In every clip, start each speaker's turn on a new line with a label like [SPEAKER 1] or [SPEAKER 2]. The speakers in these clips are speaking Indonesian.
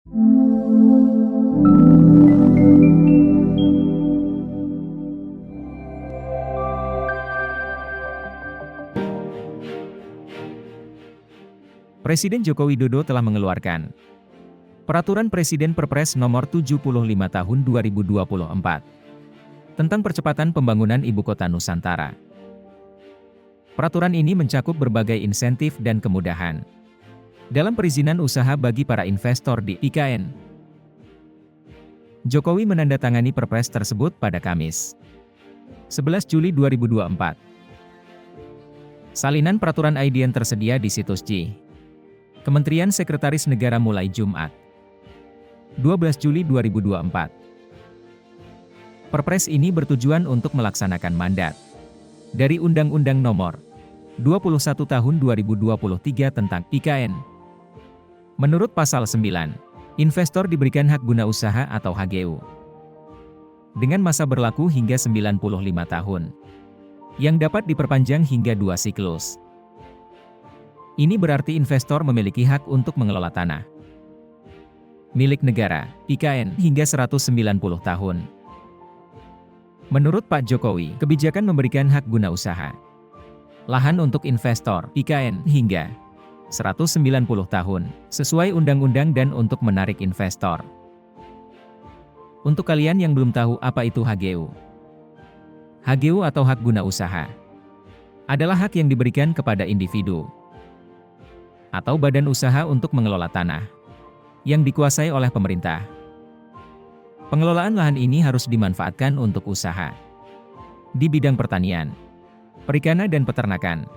[SPEAKER 1] Presiden Joko Widodo telah mengeluarkan Peraturan Presiden Perpres Nomor 75 Tahun 2024 tentang percepatan pembangunan Ibu Kota Nusantara. Peraturan ini mencakup berbagai insentif dan kemudahan dalam perizinan usaha bagi para investor di IKN. Jokowi menandatangani Perpres tersebut pada Kamis, 11 Juli 2024. Salinan peraturan IDN tersedia di situs Kementerian Sekretaris Negara mulai Jumat, 12 Juli 2024. Perpres ini bertujuan untuk melaksanakan mandat dari Undang-Undang Nomor 21 Tahun 2023 tentang IKN. Menurut Pasal 9, investor diberikan hak guna usaha atau HGU dengan masa berlaku hingga 95 tahun, yang dapat diperpanjang hingga 2 siklus. Ini berarti investor memiliki hak untuk mengelola tanah milik negara, IKN, hingga 190 tahun. Menurut Pak Jokowi, kebijakan memberikan hak guna usaha lahan untuk investor, IKN, hingga 190 tahun, sesuai undang-undang dan untuk menarik investor. Untuk kalian yang belum tahu apa itu HGU. HGU atau hak guna usaha adalah hak yang diberikan kepada individu atau badan usaha untuk mengelola tanah yang dikuasai oleh pemerintah. Pengelolaan lahan ini harus dimanfaatkan untuk usaha di bidang pertanian, perikanan dan peternakan.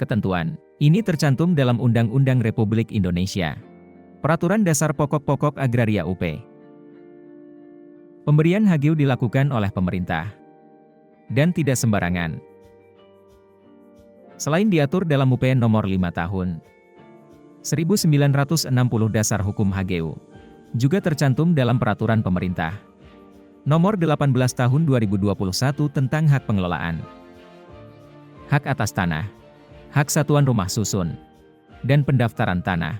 [SPEAKER 1] Ketentuan ini tercantum dalam Undang-Undang Republik Indonesia, Peraturan Dasar Pokok-Pokok Agraria UP. Pemberian HGU dilakukan oleh pemerintah dan tidak sembarangan. Selain diatur dalam UP Nomor 5 Tahun 1960 Dasar Hukum HGU, juga tercantum dalam Peraturan Pemerintah Nomor 18 Tahun 2021 tentang hak pengelolaan, hak atas tanah, hak satuan rumah susun, dan pendaftaran tanah.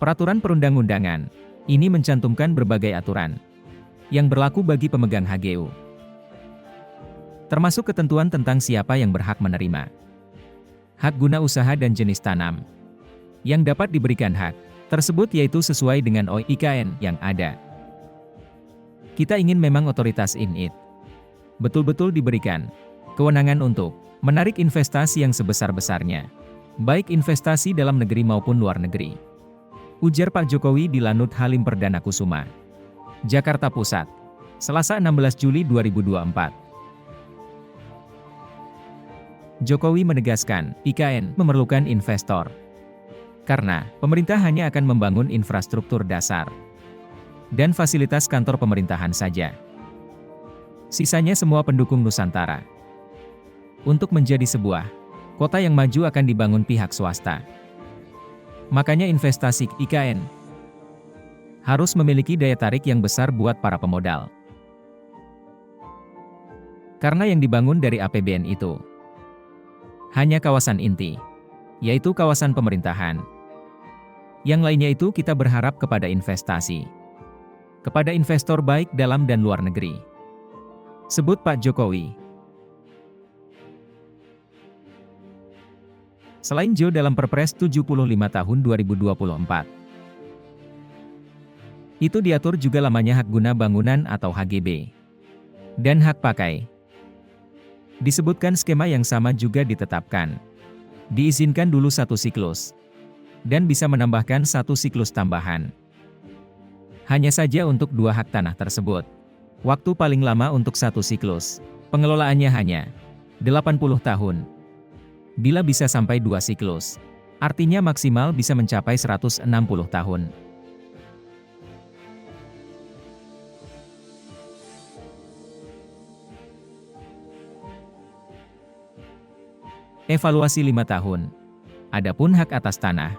[SPEAKER 1] Peraturan perundang-undangan ini mencantumkan berbagai aturan yang berlaku bagi pemegang HGU, termasuk ketentuan tentang siapa yang berhak menerima hak guna usaha dan jenis tanam yang dapat diberikan hak tersebut, yaitu sesuai dengan IKN yang ada. Kita ingin memang otoritas ini betul-betul diberikan kewenangan untuk menarik investasi yang sebesar-besarnya, baik investasi dalam negeri maupun luar negeri, ujar Pak Jokowi di Lanut Halim Perdana Kusuma, Jakarta Pusat, Selasa 16 Juli 2024. Jokowi menegaskan, IKN memerlukan investor karena pemerintah hanya akan membangun infrastruktur dasar dan fasilitas kantor pemerintahan saja. Sisanya semua pendukung Nusantara. Untuk menjadi sebuah kota yang maju akan dibangun pihak swasta. Makanya investasi IKN harus memiliki daya tarik yang besar buat para pemodal. Karena yang dibangun dari APBN itu hanya kawasan inti, yaitu kawasan pemerintahan. Yang lainnya itu kita berharap kepada investasi, kepada investor baik dalam dan luar negeri, sebut Pak Jokowi. Selain Jo dalam Perpres 75 Tahun 2024, itu diatur juga lamanya hak guna bangunan atau HGB, dan hak pakai. Disebutkan skema yang sama juga ditetapkan. Diizinkan dulu 1 siklus, dan bisa menambahkan 1 siklus tambahan. Hanya saja untuk 2 hak tanah tersebut. Waktu paling lama untuk 1 siklus, pengelolaannya hanya 80 tahun. Bila bisa sampai 2 siklus, artinya maksimal bisa mencapai 160 tahun. Evaluasi 5 tahun. Adapun hak atas tanah,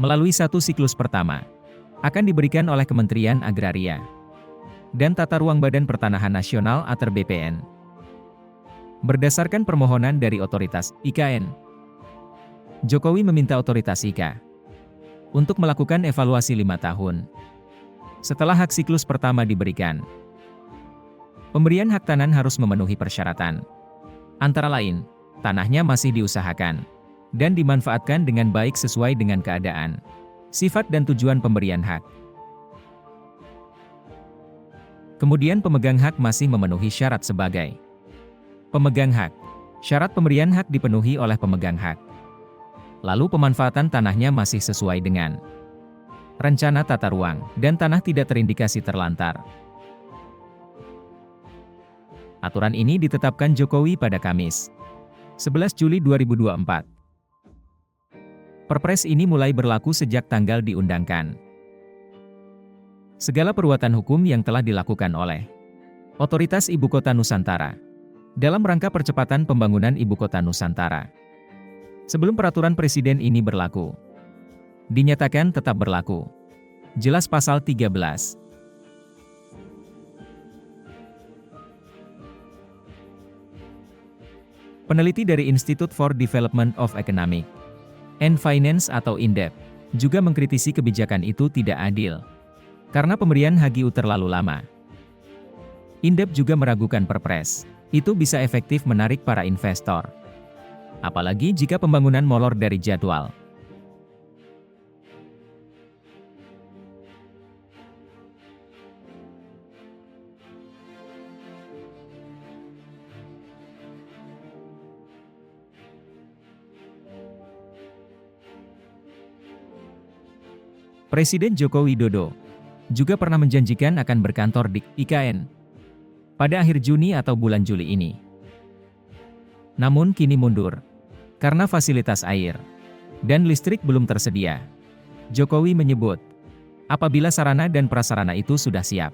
[SPEAKER 1] melalui 1 siklus pertama, akan diberikan oleh Kementerian Agraria dan Tata Ruang Badan Pertanahan Nasional atau BPN. Berdasarkan permohonan dari otoritas IKN, Jokowi meminta otoritas IKA untuk melakukan evaluasi 5 tahun setelah hak siklus pertama diberikan. Pemberian hak tanah harus memenuhi persyaratan. Antara lain, tanahnya masih diusahakan dan dimanfaatkan dengan baik sesuai dengan keadaan, sifat dan tujuan pemberian hak. Kemudian pemegang hak masih memenuhi syarat sebagai pemegang hak. Syarat pemberian hak dipenuhi oleh pemegang hak. Lalu pemanfaatan tanahnya masih sesuai dengan rencana tata ruang dan tanah tidak terindikasi terlantar. Aturan ini ditetapkan Jokowi pada Kamis, 11 Juli 2024. Perpres ini mulai berlaku sejak tanggal diundangkan. Segala perbuatan hukum yang telah dilakukan oleh Otoritas Ibu Kota Nusantara dalam rangka percepatan pembangunan Ibu Kota Nusantara sebelum peraturan Presiden ini berlaku, dinyatakan tetap berlaku. Jelas pasal 13. Peneliti dari Institute for Development of Economic and Finance atau INDEF juga mengkritisi kebijakan itu tidak adil karena pemberian HGU terlalu lama. INDEF juga meragukan perpres itu bisa efektif menarik para investor, apalagi jika pembangunan molor dari jadwal. Presiden Joko Widodo juga pernah menjanjikan akan berkantor di IKN pada akhir Juni atau bulan Juli ini. Namun kini mundur karena fasilitas air dan listrik belum tersedia. Jokowi menyebut, apabila sarana dan prasarana itu sudah siap,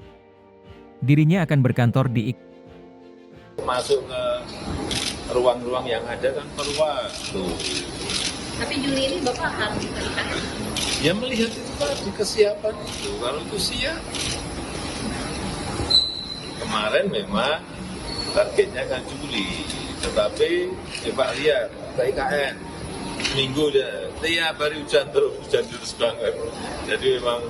[SPEAKER 1] dirinya akan berkantor di IKN.
[SPEAKER 2] Masuk ke ruang-ruang yang ada kan perlu waktu.
[SPEAKER 3] Tapi Juli ini Bapak harus diberikan.
[SPEAKER 2] Ya melihat itu tadi kesiapan itu, kalau itu siap. Kemarin memang targetnya kan Juli, tetapi coba lihat IKN minggu deh, tiap hari hujan terus banget. Jadi memang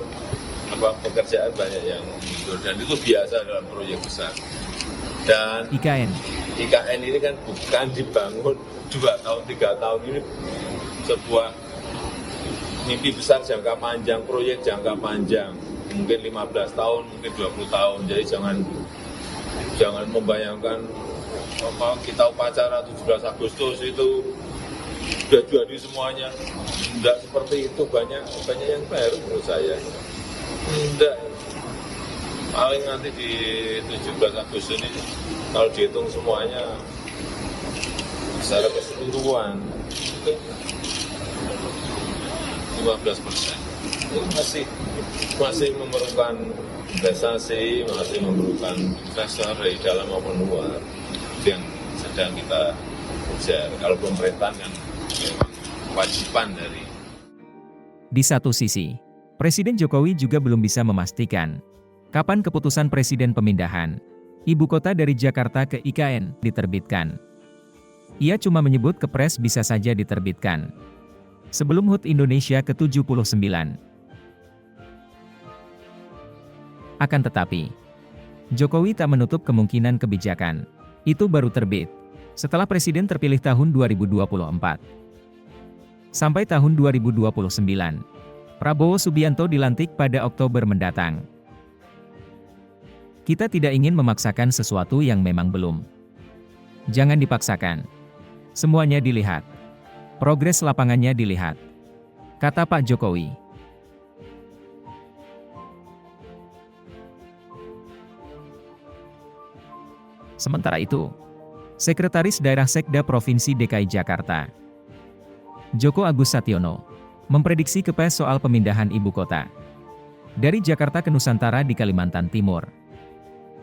[SPEAKER 2] pekerjaan banyak yang mundur dan itu biasa dalam proyek besar. Dan IKN ini kan bukan dibangun 2 tahun 3 tahun, ini sebuah mimpi besar jangka panjang, proyek jangka panjang, mungkin 15 tahun, mungkin 20 tahun. Jadi jangan membayangkan kita upacara 17 Agustus itu sudah jadi semuanya. Tidak seperti itu, banyak yang baru menurut saya. Tidak, paling nanti di 17 Agustus ini kalau dihitung semuanya secara keseluruhan itu 15%. Masih memerlukan investasi, masih memerlukan investor dari dalam maupun luar. Itu yang sedang kita kejar. Kalau pemerintahan kan kewajiban dari.
[SPEAKER 1] Di satu sisi, Presiden Jokowi juga belum bisa memastikan kapan keputusan Presiden pemindahan ibu kota dari Jakarta ke IKN diterbitkan. Ia cuma menyebut Kepres bisa saja diterbitkan sebelum HUT Indonesia ke-79. Akan tetapi, Jokowi tak menutup kemungkinan kebijakan itu baru terbit setelah Presiden terpilih tahun 2024. Sampai tahun 2029, Prabowo Subianto dilantik pada Oktober mendatang. Kita tidak ingin memaksakan sesuatu yang memang belum. Jangan dipaksakan. Semuanya dilihat. Progres lapangannya dilihat, kata Pak Jokowi. Sementara itu, Sekretaris Daerah Sekda Provinsi DKI Jakarta, Joko Agus Sationo, memprediksi Kepres soal pemindahan ibu kota dari Jakarta ke Nusantara di Kalimantan Timur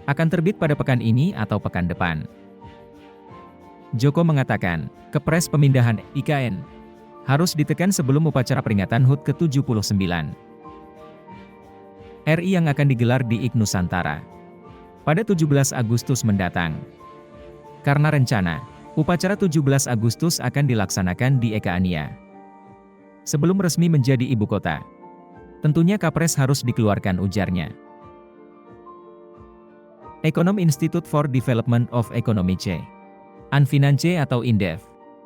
[SPEAKER 1] akan terbit pada pekan ini atau pekan depan. Joko mengatakan, Kepres pemindahan IKN harus ditekan sebelum upacara peringatan HUT ke-79 RI yang akan digelar di IK Nusantara pada 17 Agustus mendatang. Karena rencana, upacara 17 Agustus akan dilaksanakan di Eka Ania, sebelum resmi menjadi ibu kota. Tentunya Kapres harus dikeluarkan, ujarnya. Ekonom Institute for Development of Economy C. Anfinance atau Indef,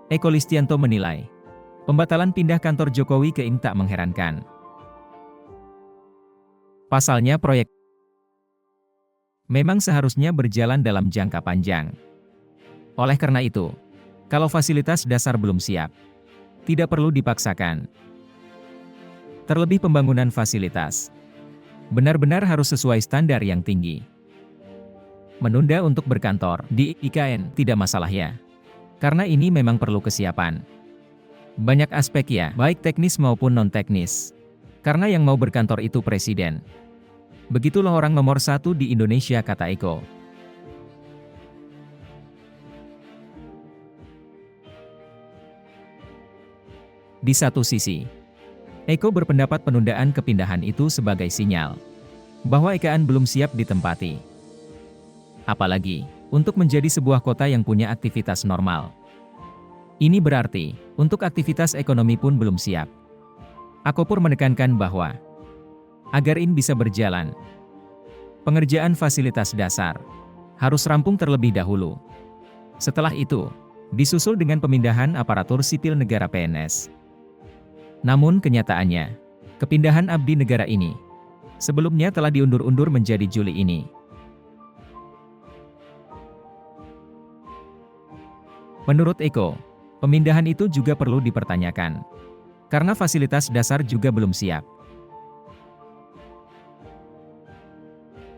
[SPEAKER 1] Eko Listianto menilai, pembatalan pindah kantor Jokowi ke ING tak mengherankan. Pasalnya proyek memang seharusnya berjalan dalam jangka panjang. Oleh karena itu, kalau fasilitas dasar belum siap, tidak perlu dipaksakan. Terlebih pembangunan fasilitas benar-benar harus sesuai standar yang tinggi. Menunda untuk berkantor di IKN tidak masalah ya, karena ini memang perlu kesiapan. Banyak aspek ya, baik teknis maupun non-teknis. Karena yang mau berkantor itu presiden. Begitulah orang nomor 1 di Indonesia, kata Eko. Di satu sisi, Eko berpendapat penundaan kepindahan itu sebagai sinyal bahwa IKN belum siap ditempati. Apalagi, untuk menjadi sebuah kota yang punya aktivitas normal. Ini berarti, untuk aktivitas ekonomi pun belum siap. Akopur menekankan bahwa, agar ini bisa berjalan, pengerjaan fasilitas dasar harus rampung terlebih dahulu. Setelah itu, disusul dengan pemindahan aparatur sipil negara PNS. Namun kenyataannya, kepindahan abdi negara ini sebelumnya telah diundur-undur menjadi Juli ini. Menurut Eko, pemindahan itu juga perlu dipertanyakan, karena fasilitas dasar juga belum siap.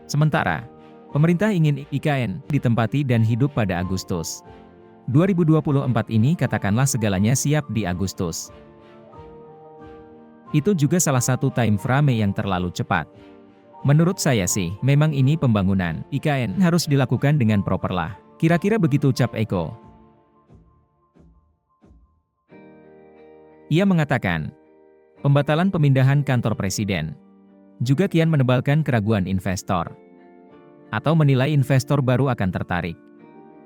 [SPEAKER 1] Sementara, pemerintah ingin IKN ditempati dan hidup pada Agustus 2024 ini, katakanlah segalanya siap di Agustus. Itu juga salah satu time frame yang terlalu cepat. Menurut saya sih, memang ini pembangunan IKN harus dilakukan dengan proper lah. Kira-kira begitu, ucap Eko. Ia mengatakan, pembatalan pemindahan kantor presiden juga kian menebalkan keraguan investor, atau menilai investor baru akan tertarik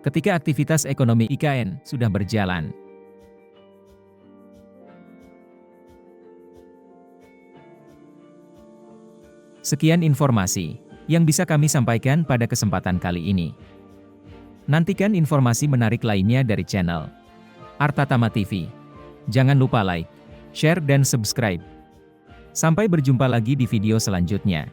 [SPEAKER 1] ketika aktivitas ekonomi IKN sudah berjalan. Sekian informasi yang bisa kami sampaikan pada kesempatan kali ini. Nantikan informasi menarik lainnya dari channel Arta Tama TV. Jangan lupa like, share dan subscribe. Sampai berjumpa lagi di video selanjutnya.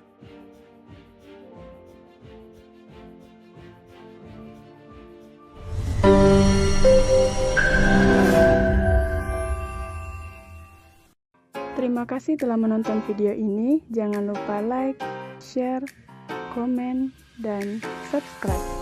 [SPEAKER 4] Terima kasih telah menonton video ini. Jangan lupa like, share, komen, dan subscribe.